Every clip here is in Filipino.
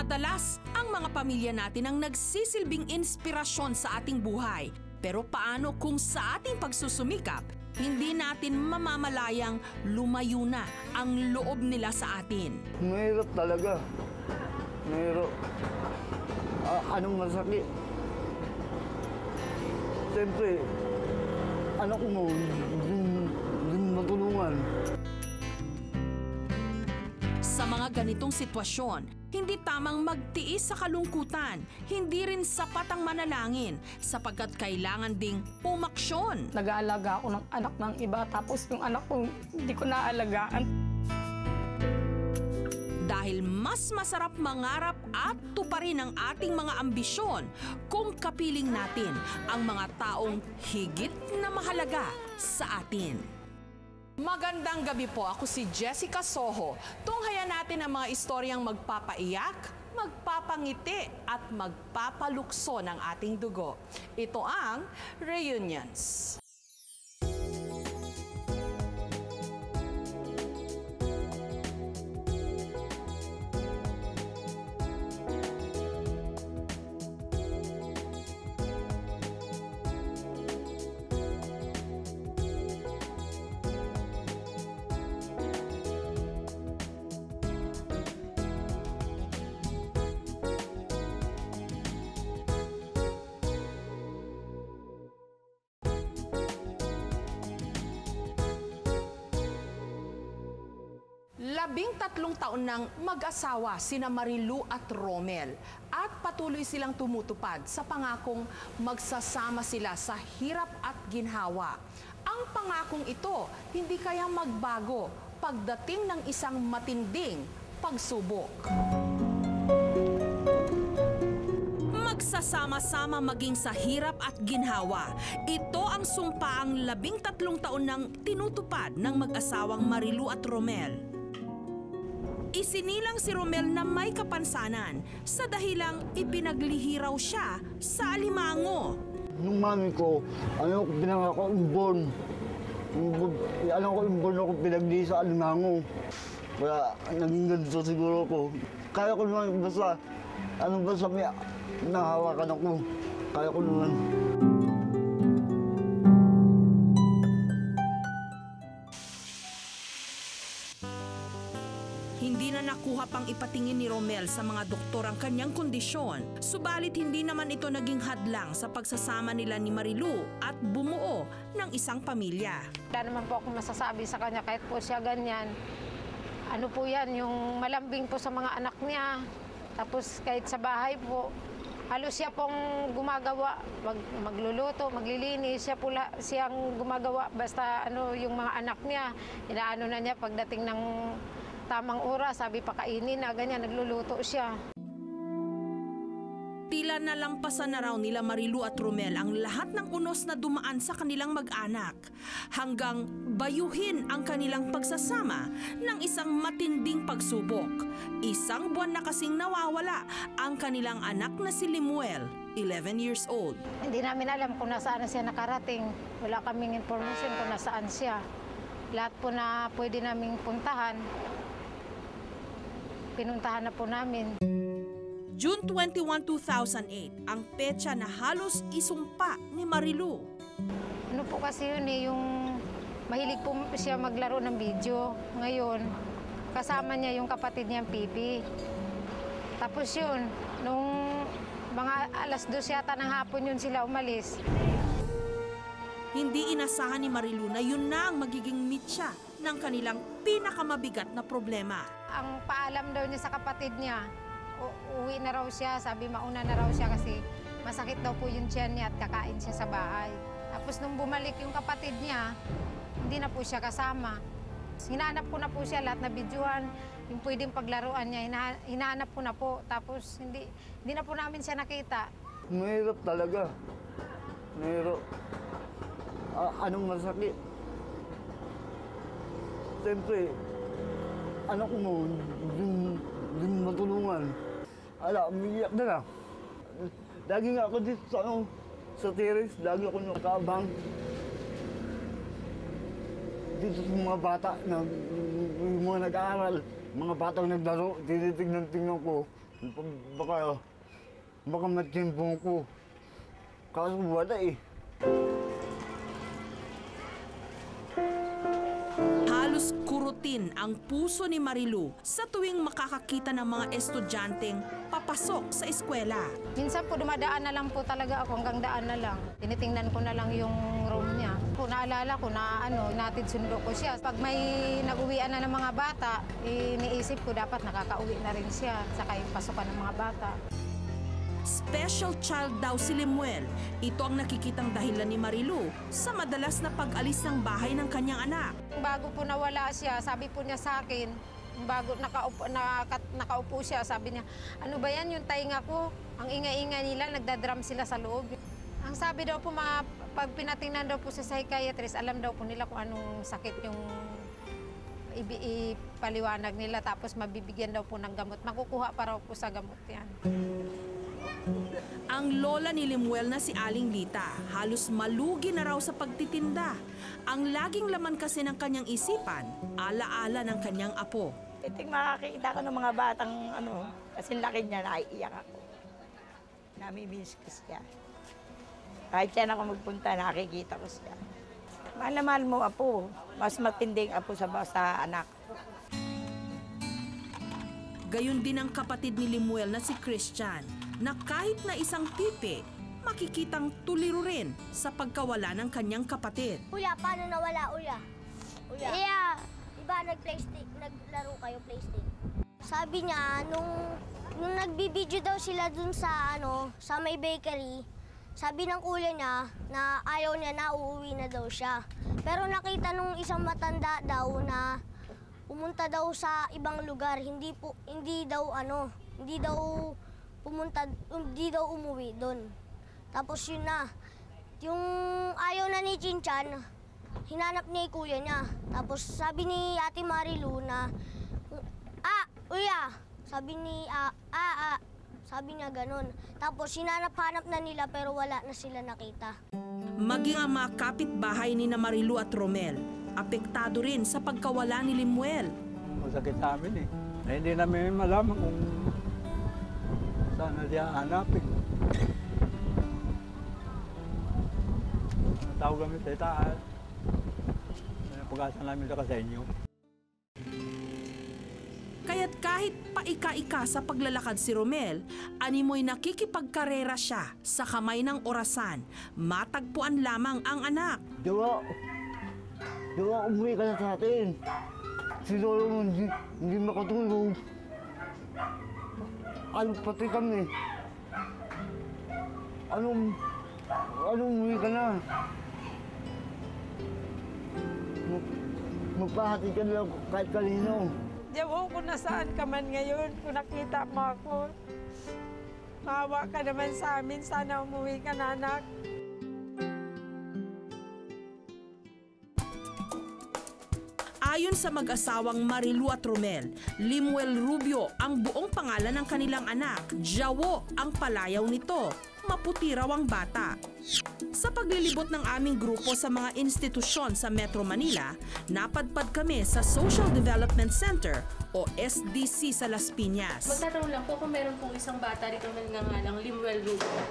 Madalas, ang mga pamilya natin ang nagsisilbing inspirasyon sa ating buhay. Pero paano kung sa ating pagsusumikap, hindi natin mamamalayang lumayo na ang loob nila sa atin? Mahirap talaga. Mahirap. Anong masakit? Siyempre, anak mo, hindi matulungan. Sa mga ganitong sitwasyon, hindi tamang magtiis sa kalungkutan, hindi rin sapat ang manalangin sapagkat kailangan ding umaksyon. Nag-aalaga ako ng anak ng iba tapos yung anak ko hindi ko naalagaan. Dahil mas masarap mangarap at tuparin ang ating mga ambisyon kung kapiling natin ang mga taong higit na mahalaga sa atin. Magandang gabi po, ako si Jessica Soho. Tunghayan natin ang mga istoryang magpapaiyak, magpapangiti at magpapalukso ng ating dugo. Ito ang Reunions. Labing-tatlong taon nang mag-asawa sina Marilu at Romel at patuloy silang tumutupad sa pangakong magsasama sila sa hirap at ginhawa. Ang pangakong ito hindi kayang magbago pagdating ng isang matinding pagsubok. Magsasama-sama maging sa hirap at ginhawa. Ito ang sumpaang 13 taon nang tinutupad ng mag-asawang Marilu at Romel. Isinilang si Romel na may kapansanan sa dahilang ipinaglihi raw siya sa alimango. Nung mami ko, pinangako inborn. Inborn ako pinaglihi sa alimango. Kaya naging ganito siguro ko. Kaya ko naman basta may nahawakan ako. Kaya ko naman. Hindi na nakuha pang ipatingin ni Romel sa mga doktor ang kanyang kondisyon. Subalit hindi naman ito naging hadlang sa pagsasama nila ni Marilu at bumuo ng isang pamilya. Wala naman po akong masasabi sa kanya kahit po siya ganyan. Ano po yan, yung malambing po sa mga anak niya. Tapos kahit sa bahay po, halos siya pong gumagawa, magluluto, maglilinis, siyang gumagawa. Basta yung mga anak niya, inaano na niya pagdating ng tamang oras, sabi pakainin na, ganyan, nagluluto siya. Tila nalampasan na raw nila Marilu at Romel ang lahat ng unos na dumaan sa kanilang mag-anak hanggang bayuhin ang kanilang pagsasama ng isang matinding pagsubok. Isang buwan na kasing nawawala ang kanilang anak na si Limuel, 11 years old. Hindi namin alam kung nasaan siya nakarating. Wala kaming information kung nasaan siya. Lahat po na pwede naming puntahan, pinuntahan na po namin. June 21, 2008, ang petsa na halos isumpa ni Marilu. Ano po kasi yun yung mahilig po siya maglaro ng video. Ngayon, kasama niya yung kapatid niyang Pipi. Tapos yun, nung mga alas 2 yata ng hapon yun sila umalis. Hindi inasahan ni Marilu na yun na ang magiging mitya ng kanilang pinakamabigat na problema. Ang paalam daw niya sa kapatid niya, uwi na raw siya, sabi mauna na raw siya kasi masakit daw po yung tiyan niya at kakain siya sa bahay. Tapos nung bumalik yung kapatid niya, hindi na po siya kasama. Hinahanap ko na po siya, lahat na videohan, yung pwedeng paglaruan niya, hinahanap ko na po. Tapos hindi na po namin siya nakita. Mahirap talaga. Mahirap. Anong masakit? Siyempre, anak mo, hindi matulungan. Umiiyak na lang. Lagi nga ako dito sa terrace, lagi ako nakaabang. Dito sa mga bata, yung mga nag-aaral, mga batang naglaro, tinitignan-tingnan ko. Baka matimpong ko. Kaso wala eh. Halos kurutin ang puso ni Marilu sa tuwing makakakita ng mga estudyanteng papasok sa eskwela. Minsan po dumadaan na lang po talaga ako, hanggang daan na lang. Tinitingnan ko na lang yung room niya. Kung naalala ko na natid sundo ko siya. Pag may nag-uwian na ng mga bata, iniisip ko dapat nakakauwi na rin siya sa pasukan ng mga bata. Special child daw si Limuel. Ito ang nakikitang dahilan ni Marilu sa madalas na pag-alis ng bahay ng kanyang anak. Bago po nawala siya, sabi po niya sa akin, bago nakaupo siya, sabi niya, ano ba yan yung tainga ko? Ang ingay-ingay nila, nagdadrum sila sa loob. Ang sabi daw po, pag pinatingnan daw po sa psychiatrist, alam daw po nila kung anong sakit yung ipaliwanag nila, tapos mabibigyan daw po ng gamot. Makukuha pa raw po sa gamot yan. Ang lola ni Limuel na si Aling Lita, halos malugi na raw sa pagtitinda. Ang laging laman kasi ng kanyang isipan, alaala ng kanyang apo. Iting makakita ko ng mga batang kasi laki niya, naiiyak ako. Namimiss ko siya. Kahit siya ako magpunta, nakikita ko siya. Mahal na mahal mo, apo. Mas matinding apo sa anak. Gayon din ang kapatid ni Limuel na si Christian, na kahit na isang pipi, makikitang tuliro rin sa pagkawala ng kanyang kapatid. Uya, paano nawala, Uya? Uya? Yeah. Diba naglaro kayo PlayStation? Sabi niya, nung nagbibideo daw sila dun sa, sa may bakery, sabi ng kuya niya na ayaw niya na, uuwi na daw siya. Pero nakita nung isang matanda daw na pumunta daw sa ibang lugar, hindi daw umuwi doon. Tapos yun na, yung ayaw na ni Chinchan, hinanap niya yung kuya niya. Tapos sabi ni Ate Marilu na, Uya, sabi niya ganun. Tapos hinanap-hanap na nila pero wala na sila nakita. Maging ang mga kapitbahay ni Marilu at Romel, apektado rin sa pagkawala ni Limuel. Masakit sa amin eh. Hindi namin malaman kung saan na siya hanapin. Tawag kami sa itaas. Pag-asa namin sa inyo. Kaya't kahit paika-ika sa paglalakad si Romel, animoy nakikipagkarera siya sa kamay ng orasan. Matagpuan lamang ang anak. Diwa, umuwi ka na sa atin. Si Lolo mo hindi makatulog. Pati kami. Anong umuwi ka na? Magpahati ka lang kahit kanino. Diyaw ko na saan ka man ngayon, kung nakita mo ako. Maawa ka naman sa amin, sana umuwi ka na, anak. Ayon sa mag-asawang Marilu at Romel, Limuel Rubio ang buong pangalan ng kanilang anak. Jawo ang palayaw nito. Maputi raw ang bata. Sa paglilibot ng aming grupo sa mga institusyon sa Metro Manila, napadpad kami sa Social Development Center o SDC sa Las Piñas. Magtatanong lang po kung meron pong isang bata rito na nangangalang Limuel Rubio.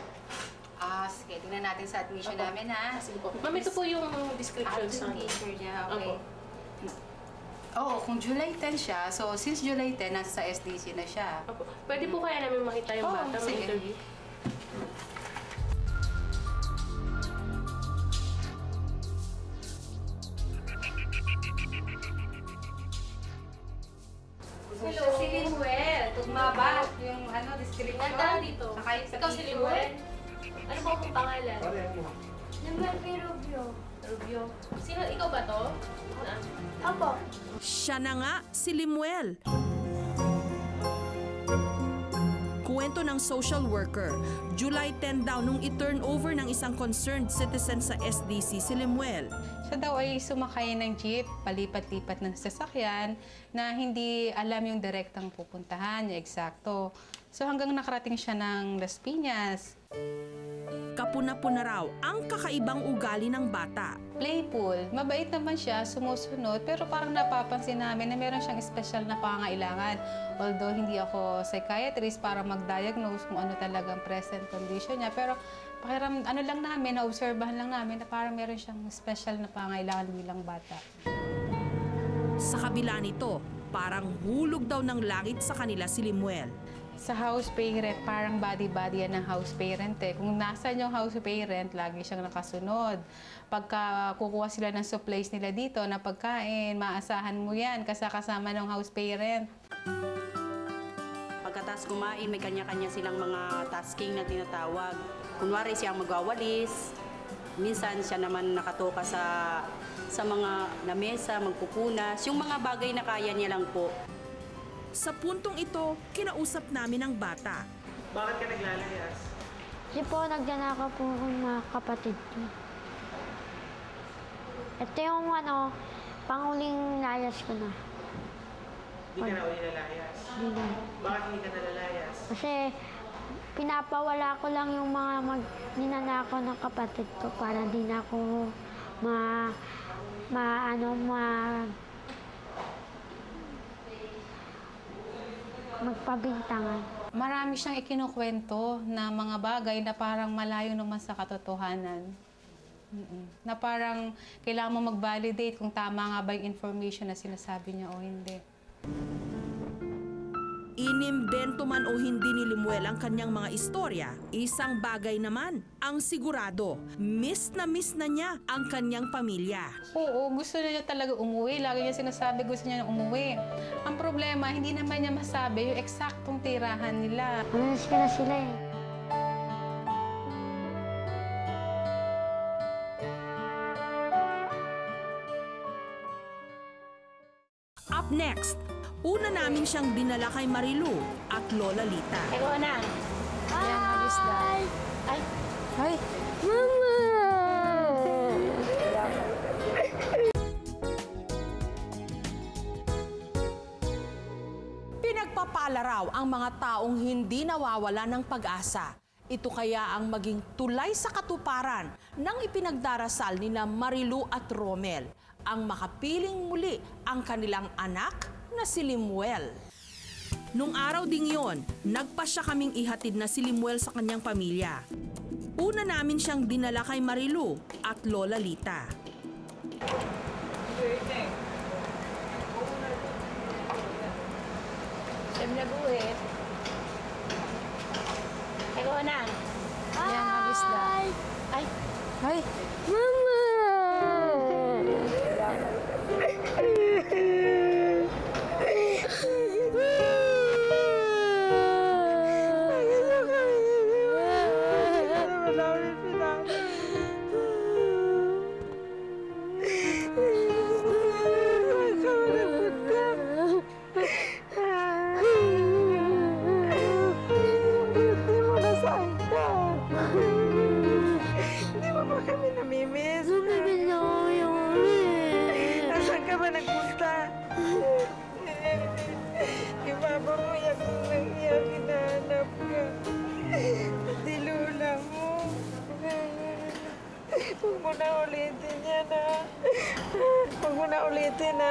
Sige. Tingnan natin sa admission namin, ha? Sige po. Ma'am, ito po yung description sa teacher niya, okay. Opo. Oo, kung July 10 siya, so since July 10, nasa sa SDC na siya. Opo. Pwede po kaya namin makita yung bata, sige. interview? Hello, si Limuel. Tugma ba yung description? Nandaan dito. Saka yung sa Ikaw si Limuel? Ano po akong pangalan? Limuel kay Rubio. Rubio. Sino? Ikaw ba to? Apo. Siya na nga si Limuel. Kwento ng social worker, July 10 daw nung i-turn over ng isang concerned citizen sa SDC si Limuel. Siya daw ay sumakay ng jeep, palipat-lipat ng sasakyan na hindi alam yung direktang pupuntahan, yung eksakto. So hanggang nakarating siya ng Las Piñas. puna-puna raw ang kakaibang ugali ng bata. Playful, mabait naman siya, sumusunod, pero parang napapansin namin na meron siyang special na pangangailangan. Although hindi ako psychiatrist para mag-diagnose kung ano talagang present condition niya, pero ano lang namin, naobserbahan lang namin na parang meron siyang special na pangangailangan bilang bata. Sa kabila nito, parang hulog daw ng langit sa kanila si Limuel. Sa house parent, parang body-body yan ng house parent eh. Kung nasan yung house parent, lagi siyang nakasunod. Pagka kukuha sila ng supplies nila dito na pagkain, maasahan mo yan kasama ng house parent. Pagkatapos kumain, may kanya-kanya silang mga tasking na tinatawag. Kunwari siya magwawalis, minsan siya naman nakatoka sa mga lamesa, magpupunas, yung mga bagay na kaya niya lang po. Sa puntong ito, kinausap namin ang bata. Bakit ka naglalayas? Kasi po, nagdanaka po ng mga kapatid ko. Ito yung panguling layas ko na. Hindi ka na uli nalayas? Hindi na. Bakit hindi ka nalalayas? Kasi pinapawala ko lang yung mga ninanako ng kapatid ko para di na ako magpabintangan. Marami siyang ikinukwento na mga bagay na parang malayo naman sa katotohanan. Na parang kailangan mo mag-validate kung tama nga ba yung information na sinasabi niya o hindi. Inimbento man o hindi ni Limuel ang kanyang mga istorya, isang bagay naman ang sigurado, miss na niya ang kanyang pamilya. Oo, gusto niya talaga umuwi. Lagi niya sinasabi gusto niya umuwi. Ang problema, hindi naman niya masabi yung eksaktong tirahan nila. Amiss ka na sila eh. Up next, una namin siyang dinala kay Marilu at Lola Lita. Eko na. Yan, alis na. Ay. Ay. Mama! Pinagpapala raw ang mga taong hindi nawawala ng pag-asa. Ito kaya ang maging tulay sa katuparan ng ipinagdarasal nina Marilu at Romel, ang makapiling muli ang kanilang anak na si Limuel. Nung araw ding yon, nagpasya kaming ihatid na si Limuel sa kanyang pamilya. Una namin siyang dinala kay Marilu at Lola Lita. Siyem na buwit. Eko na. Yan, alis na. Ay. Ay. Mama!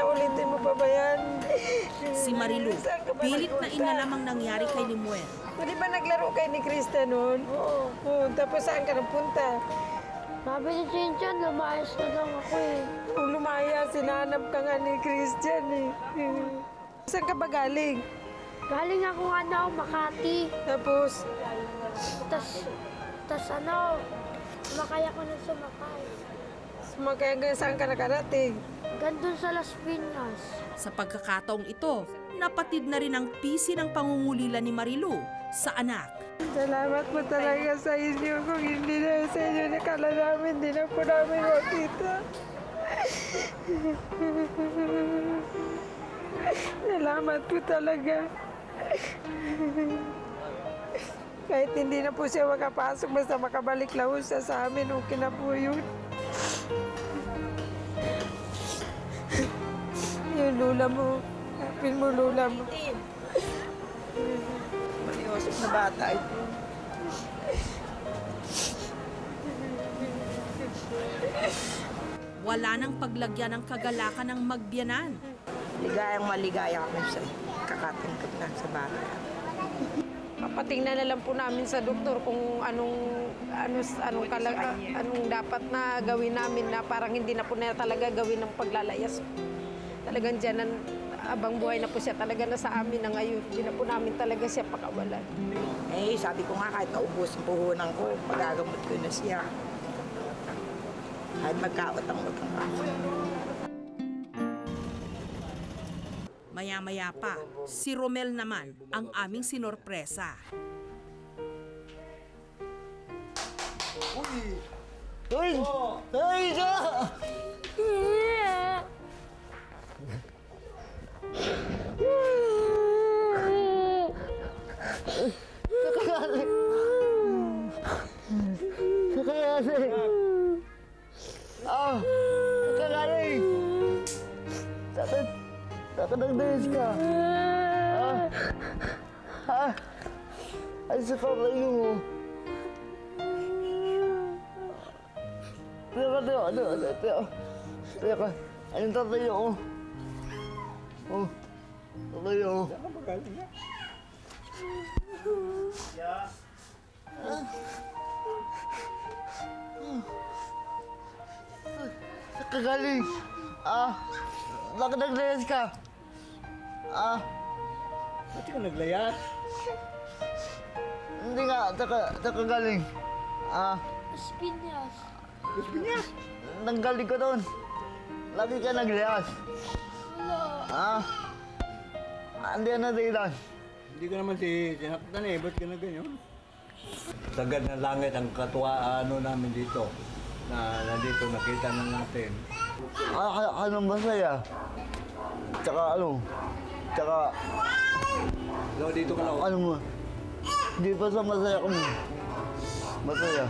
Ulitin mo pa ba yan? Si Marilu, pilit na inalam ang nangyari kay Limuel. Hindi ba naglaro kayo ni Krista noon? Oo. Tapos saan ka napunta? Sabi ni Chinchon, lumayas na lang ako eh. Kung lumayas, hinahanap ka nga ni Christian eh. Saan ka ba galing? Galing ako Makati. Tapos? Tas sumakay ako ng sumakay. Sumakay hanggang saan ka nakarating? Gandun sa Las Piñas. Sa pagkakataong ito, napatid na rin ang pisi ng pangungulila ni Marilu sa anak. Salamat po talaga sa inyo. Kung hindi na sa inyo nakala namin, hindi na po namin makita. Salamat po talaga. Kahit hindi na po siya makapasok, basta makabalik lang siya sa amin, okay na po yun. Yung lula mo, kapin mo lula mo. Maniosok na bata ito. Wala nang paglagyan ng kagalakan ng magbiyanan. Ligayang maligaya kami sa kakatingkot na sa bata. Papatingnan na lang po namin sa doktor kung anong dapat na gawin namin na parang hindi na po na talaga gawin ng paglalayas. Talagang dyan, abang buhay na po siya talaga na sa amin na ngayon. Hindi na po namin talaga siya pakawalan. Eh, sabi ko nga kahit naubos ang puhunan ko, magagamot ko na siya. Kahit magkautang-utang ako. Maya-maya pa, si Romel naman ang aming sinorpresa. Uy! Uy! Uy! Nakakali! Nakakali! Nakakali! Sakit! Nakadagdayos ka! Ay, sa kapayo mo! Teka. Anong tatayo ko? Oh, tatayo. Kagaling. Bakit naglayas ka? Ba't ka naglayas? Hindi nga, kagaling. Espinas. Espinas? Nanggaling ko doon. Lagi ka naglayas. Wala. Hindi na dahilan. Hindi ka naman sinaktan eh. Ba't ka na ganyan? Sagad na langit ang katuwaan namin dito. Na nandito nakita na natin. Anong masaya? Tsaka Dito ka lang. ano mo? Hindi pa sa masaya ko mo. Masaya.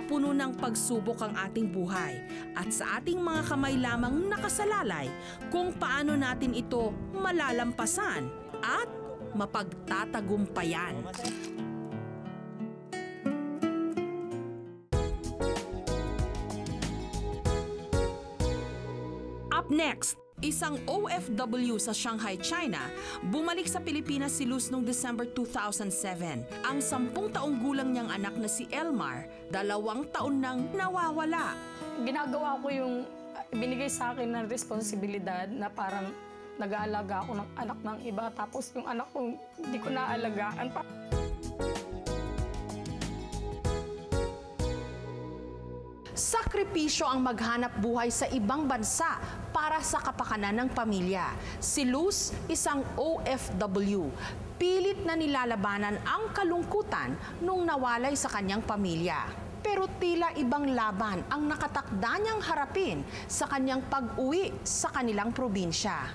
Puno ng pagsubok ang ating buhay at sa ating mga kamay lamang nakasalalay kung paano natin ito malalampasan at mapagtatagumpayan. Up next, isang OFW sa Shanghai, China, bumalik sa Pilipinas si Luz noong December 2007. Ang 10 taong gulang niyang anak na si Elmar, 2 taon nang nawawala. Ginagawa ko yung binigay sa akin ng responsibilidad na parang nag-aalaga ako ng anak ng iba, tapos yung anak ko hindi ko naalagaan pa. Sakripisyo ang maghanap buhay sa ibang bansa para sa kapakanan ng pamilya. Si Luz, isang OFW, pilit na nilalabanan ang kalungkutan nung nawalay sa kanyang pamilya. Pero tila ibang laban ang nakatakda niyang harapin sa kanyang pag-uwi sa kanilang probinsya.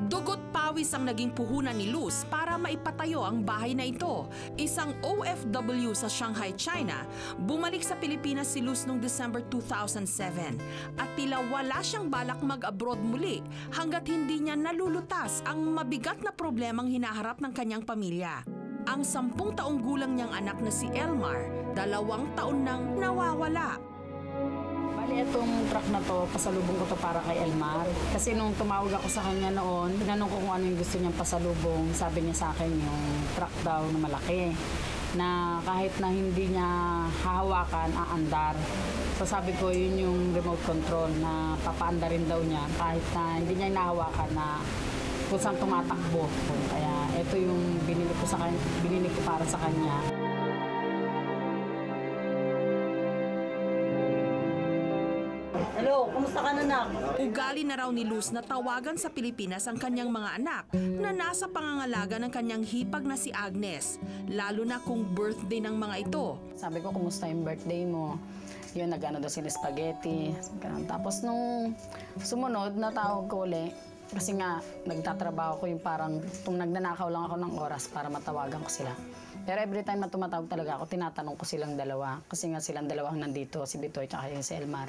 Dugot pawis ang naging puhunan ni Luz para maipatayo ang bahay na ito. Isang OFW sa Shanghai, China, bumalik sa Pilipinas si Luz noong December 2007 at tila wala siyang balak mag-abroad muli hanggat hindi niya nalulutas ang mabigat na problemang hinaharap ng kanyang pamilya. Ang 10 taong gulang niyang anak na si Elmar, 2 taon nang nawawala. Bali, itong truck na to, pasalubong ko to para kay Elmar. Kasi nung tumawag ako sa kanya noon, tinanong ko kung ano yung gusto niyang pasalubong. Sabi niya sa akin yung truck daw na malaki. Na kahit na hindi niya hahawakan, aandar. So sabi ko, yun yung remote control na papaandarin daw niya. Kahit na hindi niya inahawakan na kung saan tumatakbo. Kaya ito yung binili ko para sa kanya. Hello, kumusta ka na, Nak? Ugali na raw ni Luz na tawagan sa Pilipinas ang kanyang mga anak na nasa pangangalaga ng kanyang hipag na si Agnes, lalo na kung birthday ng mga ito. Sabi ko, kumusta yung birthday mo? Yun, nag-ano daw sila spaghetti. Tapos nung sumunod, natawag ko ulit. Kasi nga, nagtatrabaho ko yung parang nagnanakaw lang ako ng oras para matawagan ko sila. Pero every time na tumatawag talaga ako, tinatanong ko silang dalawa. Kasi nga silang dalawa nandito, si Bitoy at si Elmar.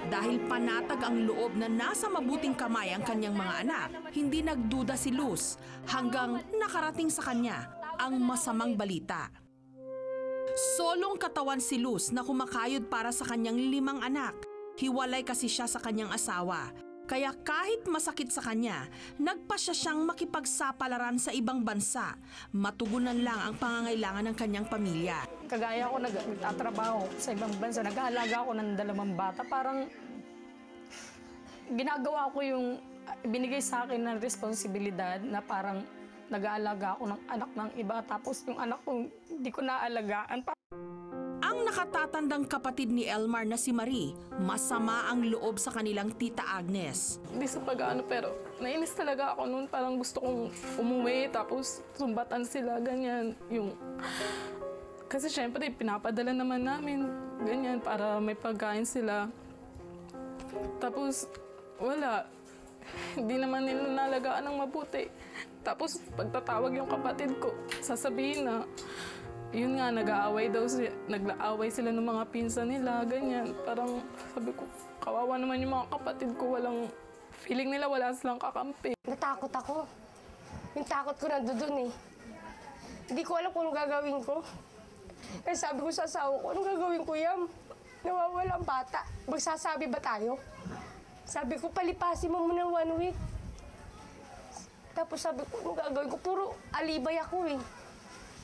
Dahil panatag ang loob na nasa mabuting kamay ang kanyang mga anak, hindi nagduda si Luz hanggang nakarating sa kanya ang masamang balita. Solong katawan si Luz na kumakayod para sa kanyang 5 anak. Hiwalay kasi siya sa kanyang asawa. Kaya kahit masakit sa kanya, nagpasya siyang makipagsapalaran sa ibang bansa. Matugunan lang ang pangangailangan ng kanyang pamilya. Kagaya ko nagtatrabaho sa ibang bansa, nag-aalaga ako ng 2 bata. Parang ginagawa ko yung binigay sa akin ng responsibilidad na parang nag-aalaga ako ng anak ng iba. Tapos yung anak ko hindi ko naalagaan. Ang nakatatandang kapatid ni Elmar na si Marie, masama ang loob sa kanilang tita Agnes. Hindi sa pag-ano, pero nainis talaga ako noon. Parang gusto kong umuwi, tapos sumbatan sila, ganyan. Kasi syempre, pinapadala naman namin, ganyan, para may pagkain sila. Tapos, wala. Hindi naman nila nalagaan ng mabuti. Tapos, pagtatawag yung kapatid ko, sasabihin na, yun nga, nag-aaway sila ng mga pinsan nila, ganyan. Parang sabi ko, kawawa naman yung mga kapatid ko, feeling nila wala silang kakampi. Natakot ako. Yung takot ko nandoon eh. Hindi ko alam kung anong gagawin ko. Eh sabi ko sa asawa ko, anong gagawin ko yan? Nawawala ang bata. Magsasabi ba tayo? Sabi ko, palipasin mo muna 1 week. Tapos sabi ko, anong gagawin ko? Puro alibay ako eh.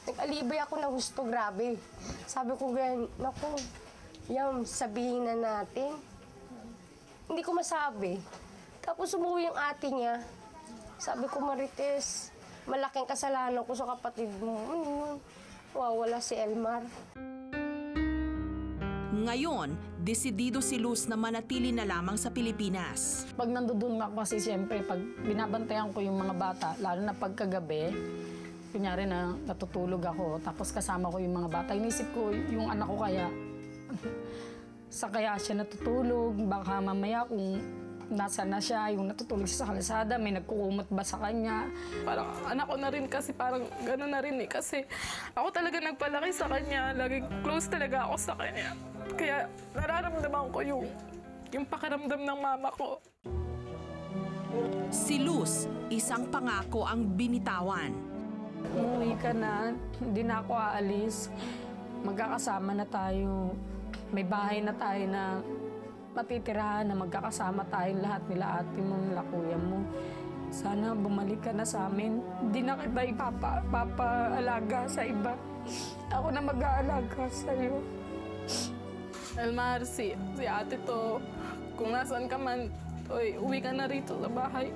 Nag-alibay ako na gusto, grabe. Sabi ko, ganyan, naku, yan, sabihin na natin. Hindi ko masabi. Tapos umuwi yung ate niya. Sabi ko, Marites, malaking kasalanan ko sa kapatid mo. Wawala si Elmar. Ngayon, desidido si Luz na manatili na lamang sa Pilipinas. Pag nandoon ako kasi siyempre, pag binabantayan ko yung mga bata, lalo na pagkagabi, kunyari na natutulog ako, tapos kasama ko yung mga bata. Inisip ko yung anak ko kaya, sa kaya siya natutulog, baka mamaya kung nasa na siya, yung natutulog siya sa kalsada, may nagkukumot ba sa kanya. Parang anak ko na rin kasi parang gano'n na rin eh. Kasi ako talaga nagpalaki sa kanya, lagi close talaga ako sa kanya. Kaya nararamdaman ko yung pakiramdam ng mama ko. Si Luz, isang pangako ang binitawan. Umuwi ka na, hindi na ako aalis. Magkakasama na tayo. May bahay na tayo na matitirahan, na magkakasama tayong lahat, nila ate mo, nila kuya mo. Sana bumalik ka na sa amin. Hindi na kita ipapaalaga sa iba. Ako na mag-aalaga sa'yo. Elmar, si ate to, kung nasaan ka man, uwi ka na rito sa bahay.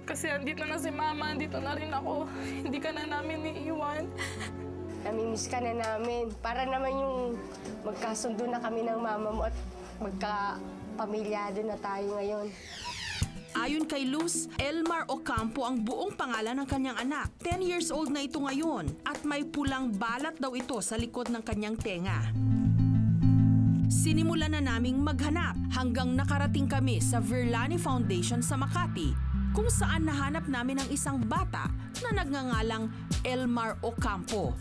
Kasi andito na si mama, andito na rin ako. Hindi ka na namin iiwan. Namimiss ka na namin. Para naman yung magkasundo na kami ng mama mo at magkapamilyado na tayo ngayon. Ayon kay Luz, Elmar Ocampo ang buong pangalan ng kanyang anak. 10 years old na ito ngayon at may pulang balat daw ito sa likod ng kanyang tenga. Sinimulan na naming maghanap hanggang nakarating kami sa Verlani Foundation sa Makati, kung saan nahanap namin ang isang bata na nagngangalang Elmar Ocampo.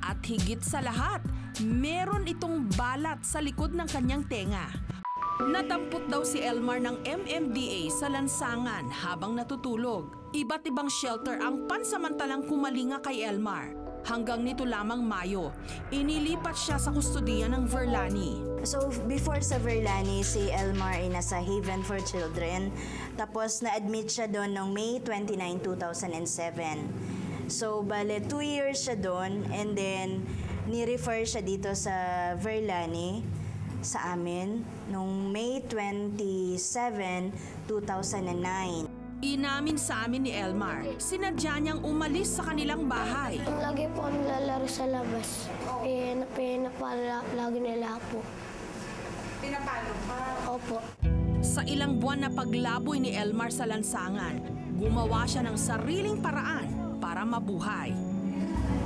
At higit sa lahat, meron itong balat sa likod ng kanyang tenga. Nadampot daw si Elmar ng MMDA sa lansangan habang natutulog. Iba't ibang shelter ang pansamantalang kumalinga kay Elmar. Hanggang nito lamang Mayo, inilipat siya sa kustudiya ng Verlani. So before sa Verlani, si Elmar ay nasa Haven for Children. Tapos na-admit siya doon noong May 29, 2007. So bale 2 years siya doon and then ni-refer siya dito sa Verlani sa amin noong May 27, 2009. Inamin sa amin ni Elmar, sinadya niyang umalis sa kanilang bahay. Lagi po kami lalaro sa labas. Pinapalagi nila po. Pinapalo pa? Opo. Sa ilang buwan na paglaboy ni Elmar sa lansangan, gumawa siya ng sariling paraan para mabuhay.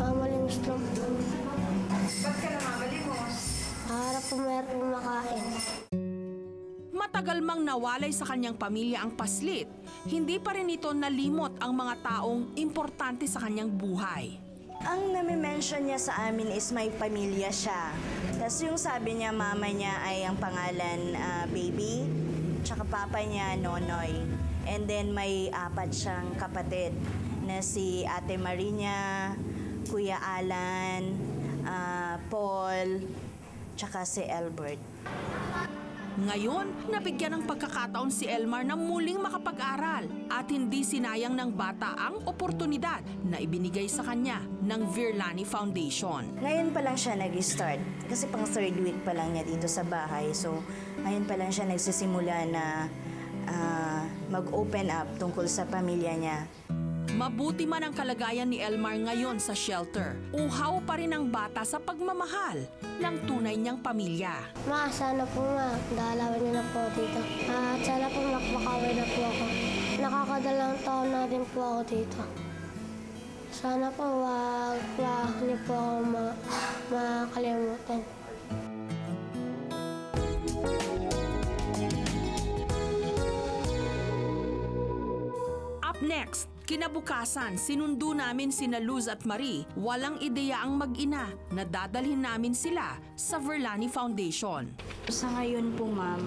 Mamalimos lang po. Ba't ka namamalimos? Para po meron makain. Matagal mang nawalay sa kanyang pamilya ang paslit, hindi pa rin ito nalimot ang mga taong importante sa kanyang buhay. Ang nami-mention niya sa amin is may pamilya siya. Tapos yung sabi niya, mama niya ay ang pangalan Baby, tsaka papa niya Nonoy. And then may 4 siyang kapatid na si Ate Marina, Kuya Alan, Paul, tsaka si Albert. Ngayon, nabigyan ng pagkakataon si Elmar na muling makapag-aral at hindi sinayang ng bata ang oportunidad na ibinigay sa kanya ng Virlani Foundation. Ngayon pa lang siya nag-start kasi pang 3rd week pa lang niya dito sa bahay. So, ngayon pa lang siya nagsisimula na mag-open up tungkol sa pamilya niya. Mabuti man ang kalagayan ni Elmar ngayon sa shelter, uhaw pa rin ang bata sa pagmamahal ng tunay niyang pamilya. Ma, sana po dalawan niyo na po dito. At sana po makakawin na po ako. Nakakadalang taon na rin po ako dito. Sana po wag niyo po ako makalimutan. Up next, kinabukasan, sinundo namin sina Luz at Marie. Walang ideya ang mag-ina na dadalhin namin sila sa Virlani Foundation. Sa ngayon po, ma'am,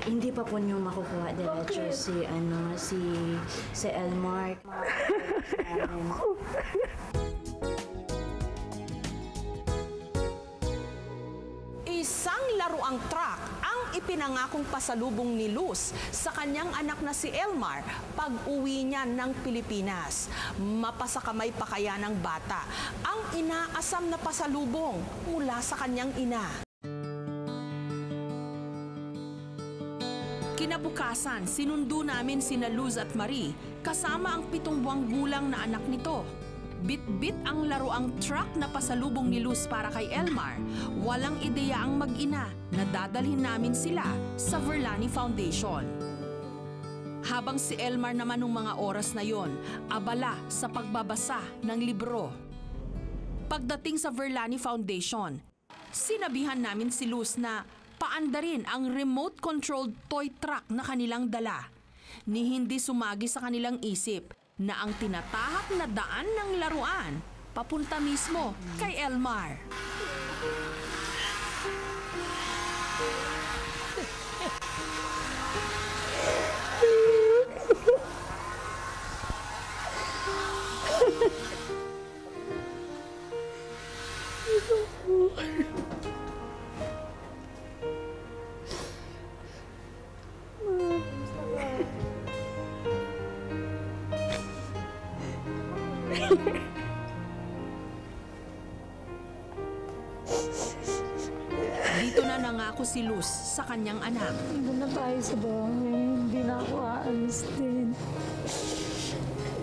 hindi pa po niyo makukuha diretso si Elmar. Isang laruang truck ang ipinangakong pasalubong ni Luz sa kanyang anak na si Elmar pag-uwi niya ng Pilipinas. Mapasakamay pa kaya ng bata ang inaasam na pasalubong mula sa kanyang ina. Kinabukasan, sinundo namin sina Luz at Marie kasama ang 7 buwang gulang na anak nito. Bit-bit ang laruang truck na pasalubong ni Luz para kay Elmar. Walang ideya ang mag-ina na dadalhin namin sila sa Virlani Foundation. Habang si Elmar naman nung mga oras na yon, abala sa pagbabasa ng libro. Pagdating sa Virlani Foundation, sinabihan namin si Luz na paandarin ang remote-controlled toy truck na kanilang dala. Ni hindi sumagi sa kanilang isip na ang tinatahak na daan ng laruan papunta mismo kay Elmar. Dito na nangako si Luz sa kanyang anak. Doon na tayo sa bahay. Hindi na ako aalis din.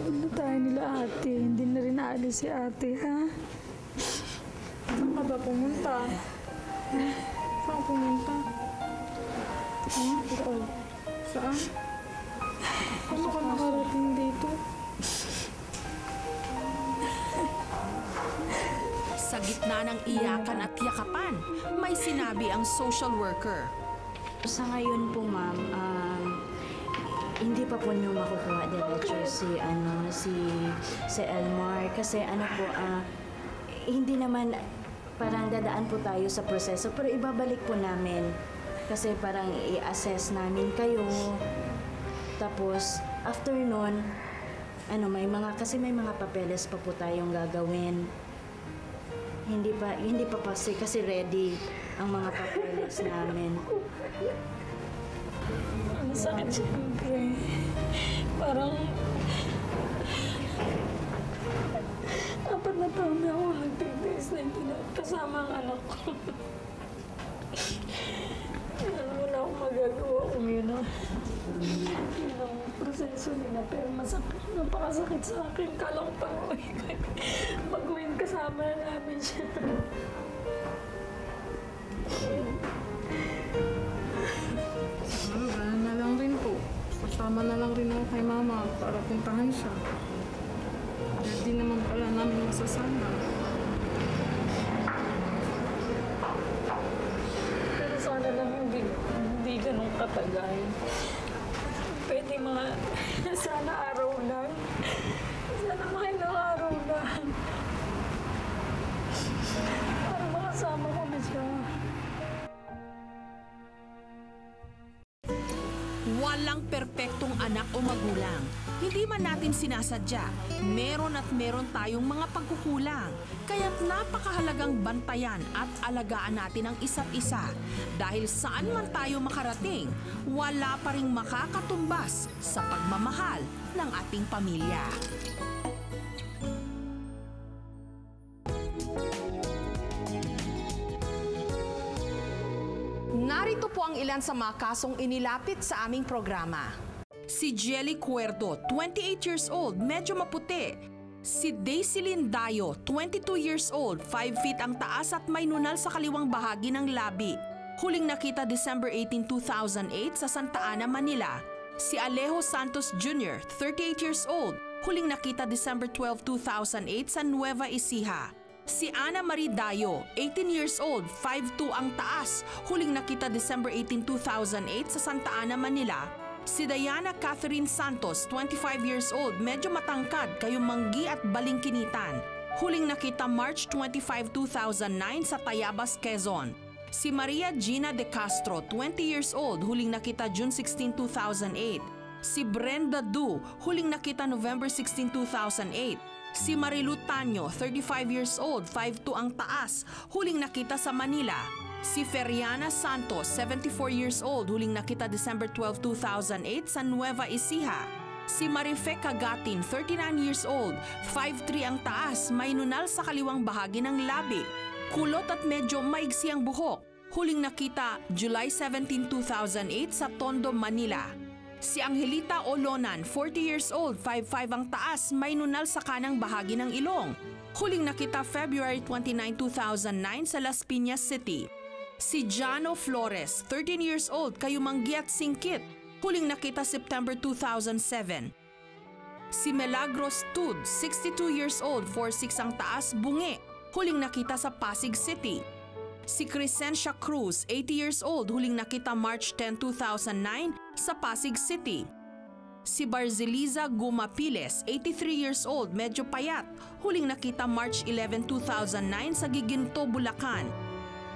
Doon na tayo nila ate. Hindi na rin aalis si ate, ha? Saan ka ba pumunta? Saan pumunta? Saan? Paano ka nakarating dito? Sa gitna ng iyakan at yakapan, may sinabi ang social worker. Sa ngayon po, ma'am, hindi pa po niyo makukuha diretso si Elmar kasi hindi naman parang dadaan po tayo sa proseso pero ibabalik po namin kasi parang i-assess namin kayo. Tapos after nun, may mga papeles pa po tayong gagawin. Hindi pa kasi ready ang mga papeles namin. Ang sakit siyempre. Parang 4 na taon na ako nagtitiis na hindi na kasama ang anak ko. Wala akong magagawa kung yun ang proseso nila. Pero napakasakit sa akin. Kala ko pag-uwi kasama na namin siya. Gano'n na lang rin po. Kasama na lang rin ako kay mama para puntahan siya. Hindi naman pala namin masasama. Pero sana lang hindi ganun katagal. Pwede sana araw lang. Sana mga ilang araw lang. Para makasama kami siya. Walang perpektong anak o magulang. Hindi man natin sinasadya, meron at meron tayong mga pagkukulang. Kaya't napakahalagang bantayan at alagaan natin ang isa't isa. Dahil saan man tayo makarating, wala pa ring makakatumbas sa pagmamahal ng ating pamilya. Narito po ang ilan sa mga kasong inilapit sa aming programa. Si Jelly Cuerdo, 28 years old, medyo maputi. Si Daisy Lindayo, 22 years old, 5 feet ang taas at may nunal sa kaliwang bahagi ng labi. Huling nakita December 18, 2008 sa Santa Ana, Manila. Si Alejo Santos Jr., 38 years old, huling nakita December 12, 2008 sa Nueva Ecija. Si Ana Marie Dayo, 18 years old, 5'2" ang taas, huling nakita December 18, 2008 sa Santa Ana, Manila. Si Diana Catherine Santos, 25 years old, medyo matangkad, kayumanggi at balingkinitan. Huling nakita March 25, 2009 sa Tayabas, Quezon. Si Maria Gina De Castro, 20 years old, huling nakita June 16, 2008. Si Brenda Du, huling nakita November 16, 2008. Si Marilu Tanyo, 35 years old, 5'2" ang taas, huling nakita sa Manila. Si Feriana Santos, 74 years old, huling nakita December 12, 2008 sa Nueva Ecija. Si Marife Cagatin, 39 years old, 5'3" ang taas, may nunal sa kaliwang bahagi ng labi. Kulot at medyo maigsi ang buhok, huling nakita July 17, 2008 sa Tondo, Manila. Si Angelita Olonan, 40 years old, 5'5" ang taas, may nunal sa kanang bahagi ng ilong. Huling nakita February 29, 2009 sa Las Piñas City. Si Jano Flores, 13 years old, kayumanggi at singkit. Huling nakita September 2007. Si Milagros Tud, 62 years old, 4'6" ang taas, bungi. Huling nakita sa Pasig City. Si Crescencia Cruz, 80 years old, huling nakita March 10, 2009 sa Pasig City. Si Barzeliza Gumapiles, 83 years old, medyo payat, huling nakita March 11, 2009 sa Giginto, Bulacan.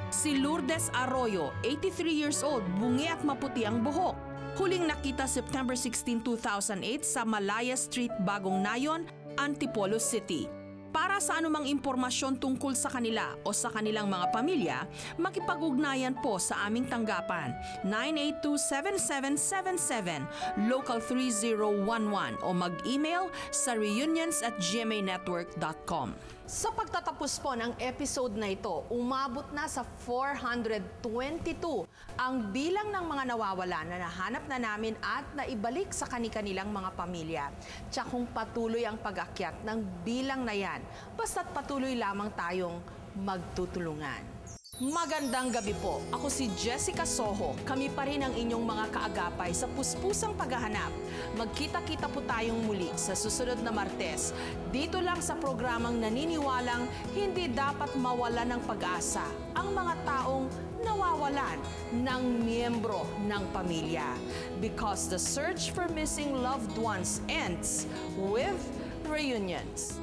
Si Lourdes Arroyo, 83 years old, bungi at maputi ang buhok, huling nakita September 16, 2008 sa Malaya Street, Bagong Nayon, Antipolo City. Para sa anumang impormasyon tungkol sa kanila o sa kanilang mga pamilya, makipag-ugnayan po sa aming tanggapan 982-7777, local 3011 o mag-email sa reunions@gmanetwork.com. Sa pagtatapos po ng episode na ito, umabot na sa 422 ang bilang ng mga nawawala na nahanap na namin at naibalik sa kani-kanilang mga pamilya. Tsakong patuloy ang pag-akyat ng bilang na yan, basta't patuloy lamang tayong magtutulungan. Magandang gabi po. Ako si Jessica Soho. Kami pa rin ang inyong mga kaagapay sa puspusang paghahanap. Magkita-kita po tayong muli sa susunod na Martes. Dito lang sa programang naniniwalang hindi dapat mawalan ng pag-asa ang mga taong nawawalan ng miyembro ng pamilya. Because the search for missing loved ones ends with reunions.